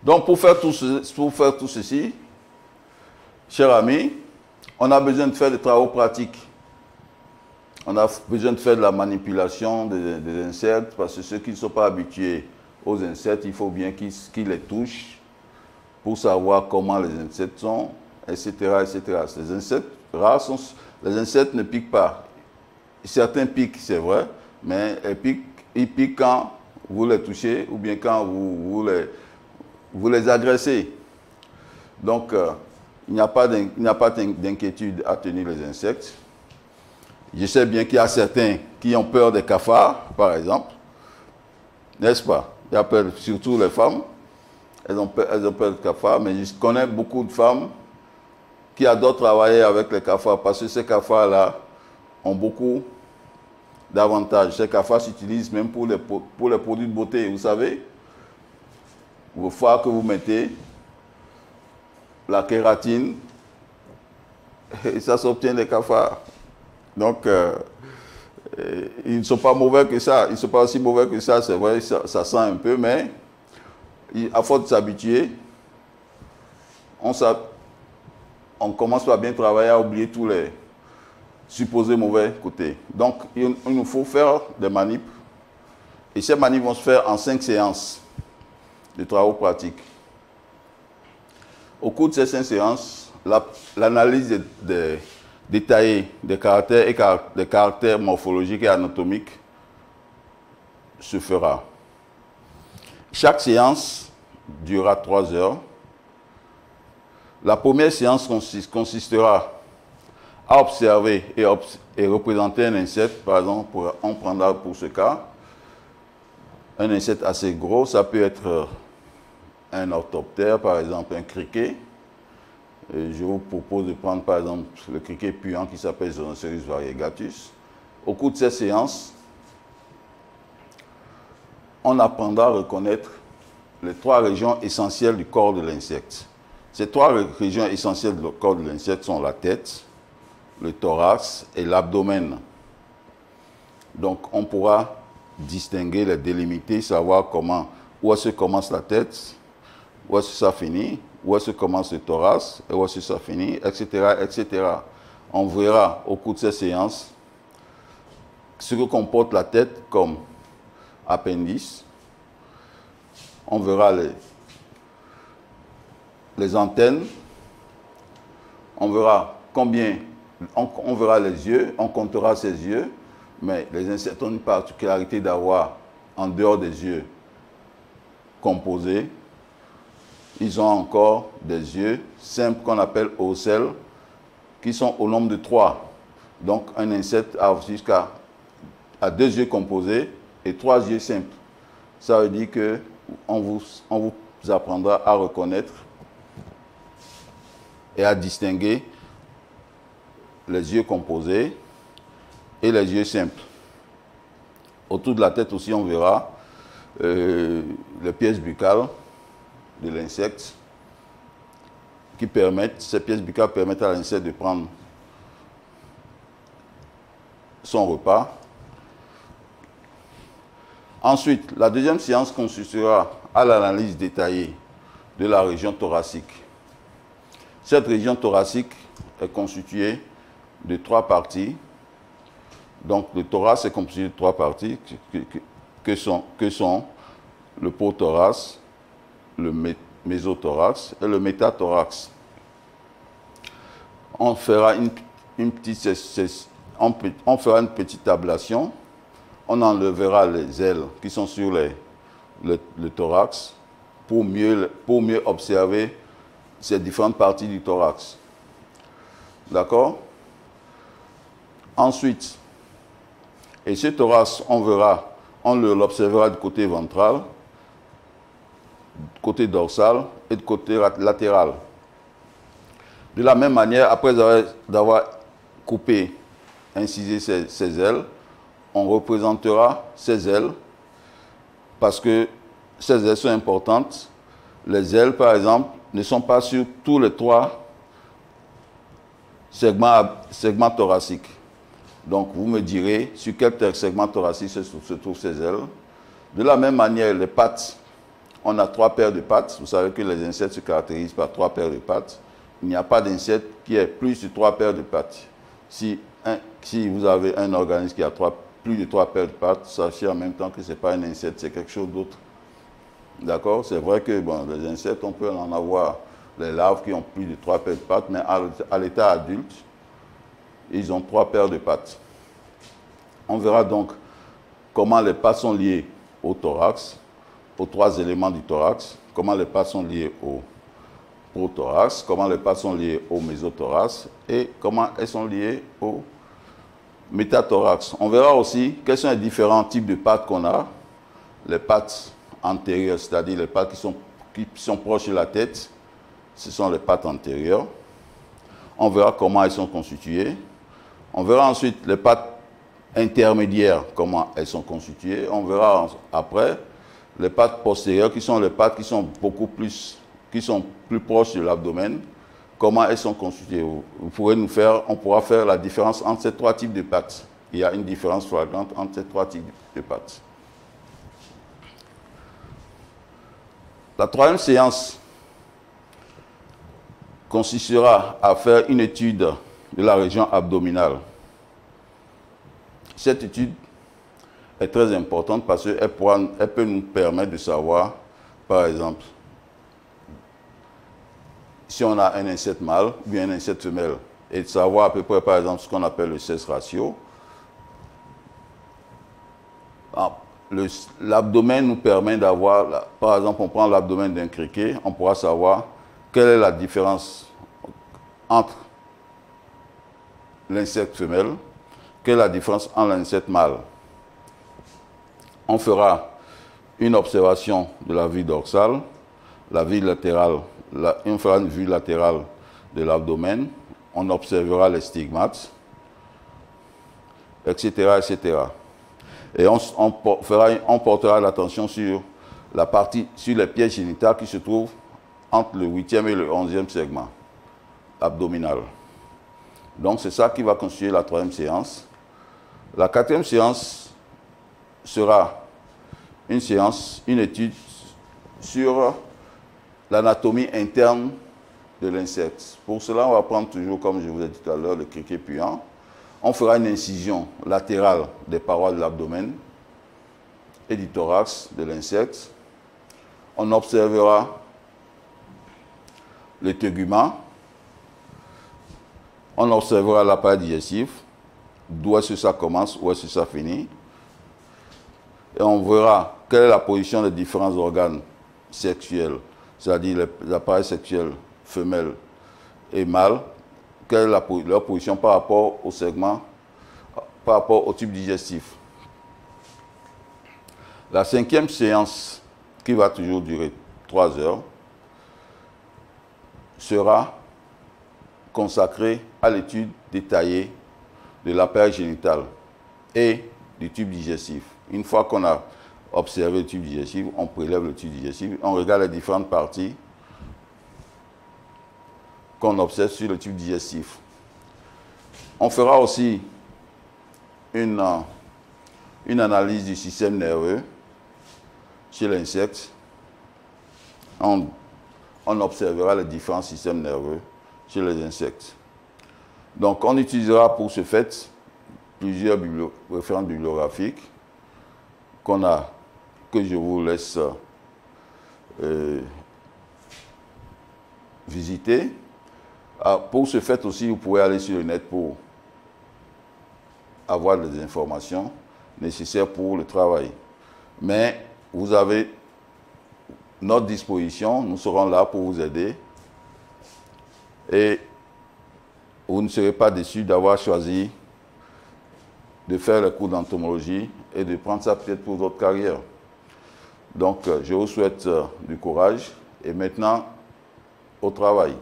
Donc, pour faire tout ceci, chers amis, on a besoin de faire des travaux pratiques. On a besoin de faire de la manipulation des insectes, parce que ceux qui ne sont pas habitués aux insectes, il faut bien qu'ils les touchent pour savoir comment les insectes sont, etc., etc. Les insectes rares les insectes ne piquent pas. Certains piquent, c'est vrai, mais ils piquent quand vous les touchez ou bien quand vous les agressez. Donc, il n'y a pas d'inquiétude à tenir les insectes. Je sais bien qu'il y a certains qui ont peur des cafards, par exemple. N'est-ce pas? Il y a peur, surtout les femmes. Elles ont peur des cafards, mais je connais beaucoup de femmes qui adorent travailler avec les cafards parce que ces cafards-là ont beaucoup d'avantages. Ces cafards s'utilisent même pour les produits de beauté. Vous savez, vos fois que vous mettez la kératine, et ça s'obtient des cafards. Donc, ils ne sont pas mauvais que ça. Ils ne sont pas aussi mauvais que ça, c'est vrai, ça sent un peu, mais à force de s'habituer, on commence à bien travailler, à oublier tous les supposés mauvais côtés. Donc, il nous faut faire des manips. Et ces manips vont se faire en 5 séances de travaux pratiques. Au cours de ces 5 séances, l'analyse détaillée des caractères morphologiques et anatomiques se fera. Chaque séance durera 3 heures. La première séance consistera à observer et représenter un insecte. Par exemple, on prendra pour ce cas un insecte assez gros. Ça peut être un orthoptère, par exemple un criquet. Et je vous propose de prendre par exemple le criquet puant qui s'appelle Zonoceros variegatus. Au cours de cette séance, on apprendra à reconnaître les 3 régions essentielles du corps de l'insecte. Ces 3 régions essentielles du corps de l'insecte sont la tête, le thorax et l'abdomen. Donc on pourra distinguer, les délimiter, savoir où est-ce que commence la tête, où est-ce que ça finit, où est-ce que commence le thorax, et où est-ce que ça finit, etc., etc. On verra au cours de ces séances ce que comporte la tête comme appendice. On verra les antennes. On verra on verra les yeux, on comptera ses yeux, mais les insectes ont une particularité d'avoir, en dehors des yeux composés, ils ont encore des yeux simples qu'on appelle ocelles, qui sont au nombre de 3. Donc un insecte a jusqu'à 2 yeux composés et 3 yeux simples. Ça veut dire qu'on vous apprendra à reconnaître et à distinguer les yeux composés et les yeux simples. Autour de la tête aussi, on verra les pièces buccales de l'insecte ces pièces buccales permettent à l'insecte de prendre son repas. Ensuite, la deuxième séance consistera à l'analyse détaillée de la région thoracique. Cette région thoracique est constituée de 3 parties. Donc, le thorax est composé de 3 parties que sont le prothorax, le mésothorax et le métathorax. On fera une petite ablation. On enlèvera les ailes qui sont sur le thorax pour mieux observer ces différentes parties du thorax. D'accord? Ensuite, et ce thorax, on l'observera du côté ventral, du côté dorsal et du côté latéral. De la même manière, après d'avoir coupé, incisé ces ailes, on représentera ces ailes parce que ces ailes sont importantes. Les ailes, par exemple, ne sont pas sur tous les 3 segments thoraciques. Donc, vous me direz sur quel segment thoracique se trouvent ces ailes. De la même manière, les pattes on a 3 paires de pattes. Vous savez que les insectes se caractérisent par 3 paires de pattes. Il n'y a pas d'insecte qui ait plus de 3 paires de pattes. Si vous avez un organisme qui a plus de 3 paires de pattes, sachez en même temps que ce n'est pas un insecte, c'est quelque chose d'autre. D'accord? C'est vrai que bon, les insectes, on peut en avoir les larves qui ont plus de 3 paires de pattes, mais à l'état adulte, ils ont 3 paires de pattes. On verra donc comment les pattes sont liées au thorax, aux 3 éléments du thorax, comment les pattes sont liées au prothorax, comment les pattes sont liées au mésothorax et comment elles sont liées au métathorax. On verra aussi quels sont les différents types de pattes qu'on a. Les pattes antérieures, c'est-à-dire les pattes qui sont proches de la tête, ce sont les pattes antérieures. On verra comment elles sont constituées. On verra ensuite les pattes intermédiaires, comment elles sont constituées. On verra après les pattes postérieures, qui sont les pattes qui sont plus proches de l'abdomen, comment elles sont constituées. On pourra faire la différence entre ces 3 types de pattes. Il y a une différence flagrante entre ces 3 types de pattes. La 3e séance consistera à faire une étude de la région abdominale. Cette étude est très importante parce qu'elle peut nous permettre de savoir, par exemple, si on a un insecte mâle ou bien un insecte femelle, et de savoir à peu près, par exemple, ce qu'on appelle le sexe ratio. L'abdomen nous permet d'avoir, par exemple, on prend l'abdomen d'un criquet, on pourra savoir quelle est la différence entre l'insecte femelle, quelle est la différence entre l'insecte mâle. On fera une observation de la vue dorsale, la vue latérale, on fera une vue latérale de l'abdomen, on observera les stigmates, etc., etc. Et on portera l'attention sur les pièces génitales qui se trouvent entre le 8e et le 11e segment abdominal. Donc c'est ça qui va constituer la 3e séance. La 4e séance sera une étude sur l'anatomie interne de l'insecte. Pour cela, on va prendre toujours, comme je vous ai dit tout à l'heure, le criquet puant. On fera une incision latérale des parois de l'abdomen et du thorax de l'insecte. On observera le tégument. On observera l'appareil digestif, d'où est-ce que ça commence, où est-ce que ça finit. Et on verra quelle est la position des différents organes sexuels, c'est-à-dire les appareils sexuels femelles et mâles, quelle est leur position par rapport au segment, par rapport au tube digestif. La 5e séance, qui va toujours durer 3 heures, sera consacrée à l'étude détaillée de l'appareil génital et du tube digestif. Une fois qu'on a observé le tube digestif, on prélève le tube digestif, on regarde les différentes parties qu'on observe sur le tube digestif. On fera aussi une analyse du système nerveux chez l'insecte. On observera les différents systèmes nerveux chez les insectes. Donc, on utilisera pour ce fait plusieurs références bibliographiques que je vous laisse visiter. Pour ce fait aussi, vous pouvez aller sur le net pour avoir les informations nécessaires pour le travail. Mais vous avez notre disposition, nous serons là pour vous aider. Et vous ne serez pas déçus d'avoir choisi de faire le cours d'entomologie et de prendre ça peut-être pour votre carrière. Donc, je vous souhaite du courage et maintenant, au travail.